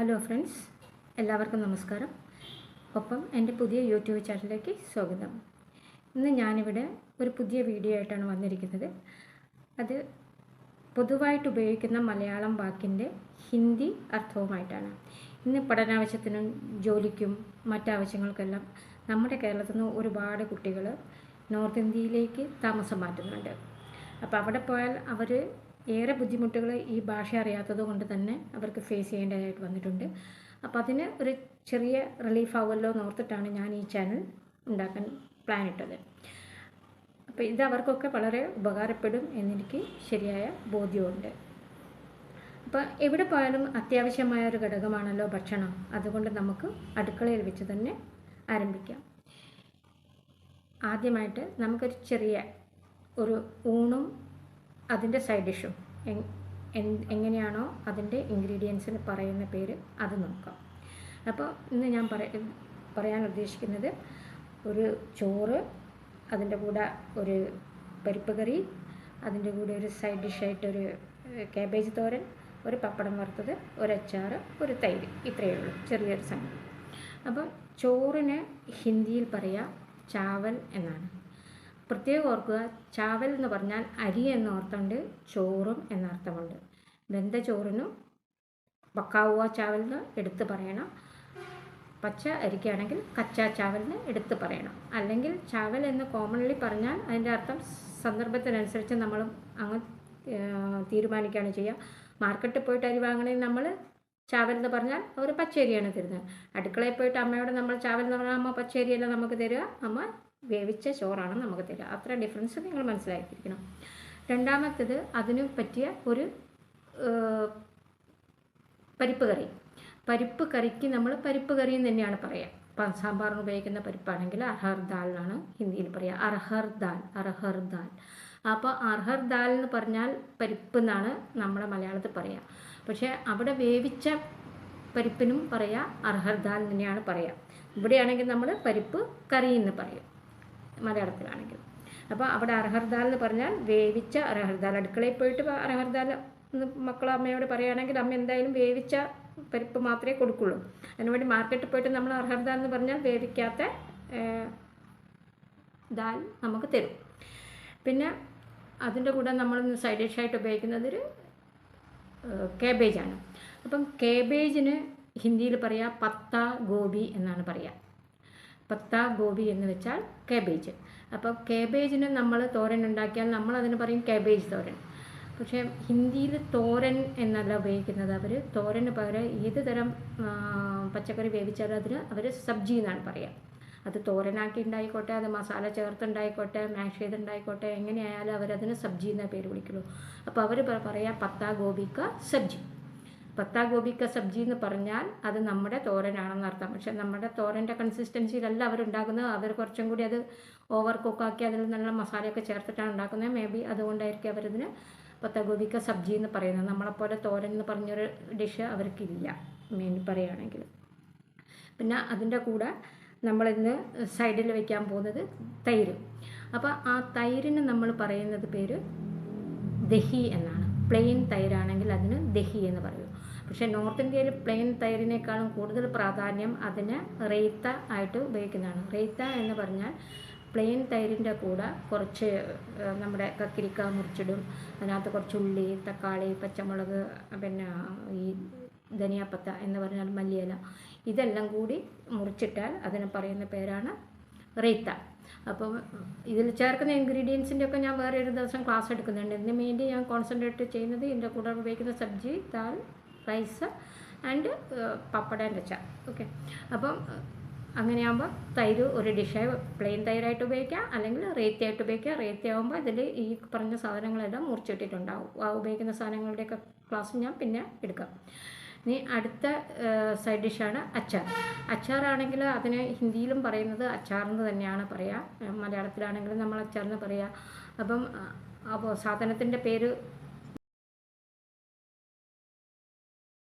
Hello friends, എല്ലാവർക്കും നമസ്കാരം. ഒപ്പം എൻ്റെ പുതിയ യൂട്യൂബ് ചാനലിലേക്ക് സ്വാഗതം. ഇന്ന് ഞാനിവിടെ ഒരു പുതിയ വീഡിയോ ആയിട്ടാണ് വന്നിരിക്കുന്നത്. അത് പൊതുവായിട്ട് ഉപയോഗിക്കുന്ന മലയാളം വാക്കിൻ്റെ ഹിന്ദി അർത്ഥവുമായിട്ടാണ്. ഇന്ന് പഠനാവശ്യത്തിനും ജോലിക്കും മറ്റാവശ്യങ്ങൾക്കെല്ലാം നമ്മുടെ കേരളത്തിൽ നിന്ന് ഒരുപാട് കുട്ടികൾ നോർത്ത് ഇന്ത്യയിലേക്ക് താമസം മാറ്റുന്നുണ്ട്. അപ്പോൾ അവിടെ പോയാൽ അവർ ഏറെ ബുദ്ധിമുട്ടുകൾ ഈ ഭാഷ അറിയാത്തത് കൊണ്ട് തന്നെ അവർക്ക് ഫേസ് ചെയ്യേണ്ടതായിട്ട് വന്നിട്ടുണ്ട്. അപ്പോൾ അതിന് ഒരു ചെറിയ റിലീഫ് ആവുമല്ലോ എന്ന് ഓർത്തിട്ടാണ് ഞാൻ ഈ ചാനൽ ഉണ്ടാക്കാൻ പ്ലാൻ ഇട്ടത്. അപ്പോൾ ഇത് അവർക്കൊക്കെ വളരെ ഉപകാരപ്പെടും എന്നെനിക്ക് ശരിയായ ബോധ്യമുണ്ട്. അപ്പോൾ എവിടെ പോയാലും അത്യാവശ്യമായ ഒരു ഘടകമാണല്ലോ ഭക്ഷണം. അതുകൊണ്ട് നമുക്ക് അടുക്കളയിൽ വെച്ച് തന്നെ ആരംഭിക്കാം. ആദ്യമായിട്ട് നമുക്കൊരു ചെറിയ ഒരു ഊണും അതിൻ്റെ സൈഡ് ഡിഷും എങ്ങനെയാണോ അതിൻ്റെ ഇൻഗ്രീഡിയൻസിന് പറയുന്ന പേര് അത് നോക്കാം. അപ്പോൾ ഇന്ന് ഞാൻ പറയാൻ ഉദ്ദേശിക്കുന്നത് ഒരു ചോറ്, അതിൻ്റെ കൂടെ ഒരു പരിപ്പ് കറി, അതിൻ്റെ കൂടെ ഒരു സൈഡ് ഡിഷായിട്ടൊരു കാബേജ് തോരൻ, ഒരു പപ്പടം വറുത്തത്, ഒരു അച്ചാർ, ഒരു തൈര്. ഇത്രയേ ഉള്ളൂ, ചെറിയൊരു സംഗതി. അപ്പം ചോറിന് ഹിന്ദിയിൽ പറയുക ചാവൽ എന്നാണ്. പ്രത്യേകം ഓർക്കുക, ചാവൽ എന്ന് പറഞ്ഞാൽ അരി എന്നർത്ഥമുണ്ട്, ചോറും എന്നർത്ഥമുണ്ട്. വെന്ത ചോറിനും പക്കാവുക ചാവലിന് എടുത്ത് പറയണം. പച്ച അരിക്കാണെങ്കിൽ കച്ച ചാവലിന് എടുത്ത് പറയണം. അല്ലെങ്കിൽ ചാവൽ എന്ന് കോമൺലി പറഞ്ഞാൽ അതിൻ്റെ അർത്ഥം സന്ദർഭത്തിനനുസരിച്ച് നമ്മൾ അങ്ങ് തീരുമാനിക്കുകയാണ് ചെയ്യുക. മാർക്കറ്റിൽ പോയിട്ട് അരി വാങ്ങണമെങ്കിൽ നമ്മൾ ചാവൽ എന്ന് പറഞ്ഞാൽ അവർ പച്ചരിയാണ് തരുന്നത്. അടുക്കളയിൽ പോയിട്ട് അമ്മയോട് നമ്മൾ ചാവൽ എന്ന് പറഞ്ഞാൽ അമ്മ പച്ചരിയല്ല നമുക്ക് തരിക, അമ്മ വേവിച്ച ചോറാണ് നമുക്ക് തരിക. അത്ര ഡിഫറൻസ് നിങ്ങൾ മനസ്സിലാക്കിയിരിക്കണം. രണ്ടാമത്തേത് അതിന് പറ്റിയ ഒരു പരിപ്പ് കറി. പരിപ്പ് കറിക്ക് നമ്മൾ പരിപ്പ് കറി എന്ന് തന്നെയാണ് പറയുക. സാമ്പാറിന് ഉപയോഗിക്കുന്ന പരിപ്പാണെങ്കിൽ അർഹർ ദാൽ എന്നാണ് ഹിന്ദിയിൽ പറയുക. അർഹർ ദാൽ. അപ്പോൾ അർഹർ ദാൽ എന്ന് പറഞ്ഞാൽ പരിപ്പ് എന്നാണ് നമ്മളെ മലയാളത്തിൽ പറയുക. പക്ഷേ അവിടെ വേവിച്ച പരിപ്പിനും പറയുക അർഹർ ദാൽ തന്നെയാണ് പറയുക. ഇവിടെയാണെങ്കിൽ നമ്മൾ പരിപ്പ് കറി എന്ന് പറയും മലയാളത്തിലാണെങ്കിൽ. അപ്പോൾ അവിടെ അർഹർ ദാൽ എന്ന് പറഞ്ഞാൽ വേവിച്ച അർഹർ ദാൽ. അടുക്കളയിൽ പോയിട്ട് അർഹർ ദാൽ എന്ന് മക്കൾ അമ്മയോട് പറയുകയാണെങ്കിൽ അമ്മ എന്തായാലും വേവിച്ച പരിപ്പ് മാത്രമേ കൊടുക്കുള്ളൂ. അതിനുവേണ്ടി മാർക്കറ്റിൽ പോയിട്ട് നമ്മൾ അർഹർ ദാൽ എന്ന് പറഞ്ഞാൽ വേവിക്കാത്ത ദാൽ നമുക്ക് തരും. പിന്നെ അതിൻ്റെ കൂടെ നമ്മൾ സൈഡ് ഡിഷായിട്ട് ഉപയോഗിക്കുന്നത് ഒരു കാബേജാണ്. അപ്പം കാബേജിന് ഹിന്ദിയിൽ പറയുക പത്ത ഗോബി എന്നാണ് പറയുക. പത്ത ഗോബി എന്ന് വെച്ചാൽ കാബേജ്. അപ്പോൾ കാബേജിന് നമ്മൾ തോരൻ ഉണ്ടാക്കിയാൽ നമ്മൾ അതിന് പറയും കാബേജ് തോരൻ. പക്ഷേ ഹിന്ദിയിൽ തോരൻ എന്നല്ല ഉപയോഗിക്കുന്നത്. അവർ തോരന് പകരം ഏത് തരം പച്ചക്കറി വേവിച്ചാലും അതിന് അവർ സബ്ജി എന്നാണ് പറയുക. അത് തോരനാക്കി ഉണ്ടായിക്കോട്ടെ, അത് മസാല ചേർത്തുണ്ടായിക്കോട്ടെ, മാഷ് ചെയ്തുണ്ടായിക്കോട്ടെ, എങ്ങനെയായാലും അവരതിന് സബ്ജി എന്ന പേര് വിളിക്കുള്ളൂ. അപ്പോൾ അവർ പറയാം പത്താ ഗോബിക്ക സബ്ജി. പത്താ ഗോബിക്ക സബ്ജി എന്ന് പറഞ്ഞാൽ അത് നമ്മുടെ തോരനാണെന്ന് അർത്ഥം. പക്ഷെ നമ്മുടെ തോരൻ്റെ കൺസിസ്റ്റൻസിയിലല്ല അവരുണ്ടാക്കുന്നത്. അവർ കുറച്ചും കൂടി അത് ഓവർ കുക്കാക്കി അതിൽ നല്ല മസാലയൊക്കെ ചേർത്തിട്ടാണ് ഉണ്ടാക്കുന്നത്. മേ ബി അതുകൊണ്ടായിരിക്കും അവരതിന് പത്താ ഗോബിക്ക സബ്ജി എന്ന് പറയുന്നത്. നമ്മളെപ്പോലെ തോരൻ എന്ന് പറഞ്ഞൊരു ഡിഷ് അവർക്കില്ല മെയിൻ പറയുകയാണെങ്കിൽ. പിന്നെ അതിൻ്റെ കൂടെ നമ്മളിന്ന് സൈഡിൽ വയ്ക്കാൻ പോകുന്നത് തൈര്. അപ്പോൾ ആ തൈരിന് നമ്മൾ പറയുന്നത് പേര് ദഹി എന്നാണ്. പ്ലെയിൻ തൈരാണെങ്കിൽ അതിന് ദഹി എന്ന് പറയും. പക്ഷേ നോർത്ത് ഇന്ത്യയിൽ പ്ലെയിൻ തൈരിനേക്കാളും കൂടുതൽ പ്രാധാന്യം അതിന് റെയ്ത്ത ആയിട്ട് ഉപയോഗിക്കുന്നതാണ്. റെയ്ത്ത എന്ന് പറഞ്ഞാൽ പ്ലെയിൻ തൈരിൻ്റെ കൂടെ കുറച്ച് നമ്മുടെ കക്കിരിക്ക മുറിച്ചിടും. അതിനകത്ത് കുറച്ച് ഉള്ളി, തക്കാളി, പച്ചമുളക്, പിന്നെ ഈ ധനിയാപ്പത്ത എന്ന് പറഞ്ഞാൽ മല്ലിയില, ഇതെല്ലാം കൂടി മുറിച്ചിട്ടാൽ അതിന് പറയുന്ന പേരാണ് റെയ്ത്ത. അപ്പം ഇതിൽ ചേർക്കുന്ന ഇൻഗ്രീഡിയൻസിൻ്റെ ഒക്കെ ഞാൻ വേറെ ഒരു ദിവസം ക്ലാസ് എടുക്കുന്നുണ്ട്. ഇതിന് വേണ്ടി ഞാൻ കോൺസെൻട്രേറ്റ് ചെയ്യുന്നത് ഇതിൻ്റെ കൂടെ ഉപയോഗിക്കുന്ന sabzi, dal, rice and papad and achar. Okay. അപ്പം അങ്ങനെയാകുമ്പോൾ തൈര് ഒരു ഡിഷായി പ്ലെയിൻ തൈരായിട്ട് ഉപയോഗിക്കാം, അല്ലെങ്കിൽ റേത്തിയായിട്ട് ഉപയോഗിക്കാം. റേത്തിയാകുമ്പോൾ ഇതിൽ ഈ പറഞ്ഞ സാധനങ്ങളെല്ലാം മുറിച്ചിട്ടിട്ടുണ്ടാവും. ആ ഉപയോഗിക്കുന്ന സാധനങ്ങളുടെയൊക്കെ ക്ലാസ് ഞാൻ പിന്നെ എടുക്കാം. ഇനി അടുത്ത സൈഡ് ഡിഷാണ് അച്ചാർ. അച്ചാറാണെങ്കിൽ അതിന് ഹിന്ദിയിലും പറയുന്നത് അച്ചാറെന്ന് തന്നെയാണ് പറയുക. മലയാളത്തിലാണെങ്കിലും നമ്മൾ അച്ചാറെന്ന് പറയുക. അപ്പോൾ സാധനത്തിൻ്റെ പേര്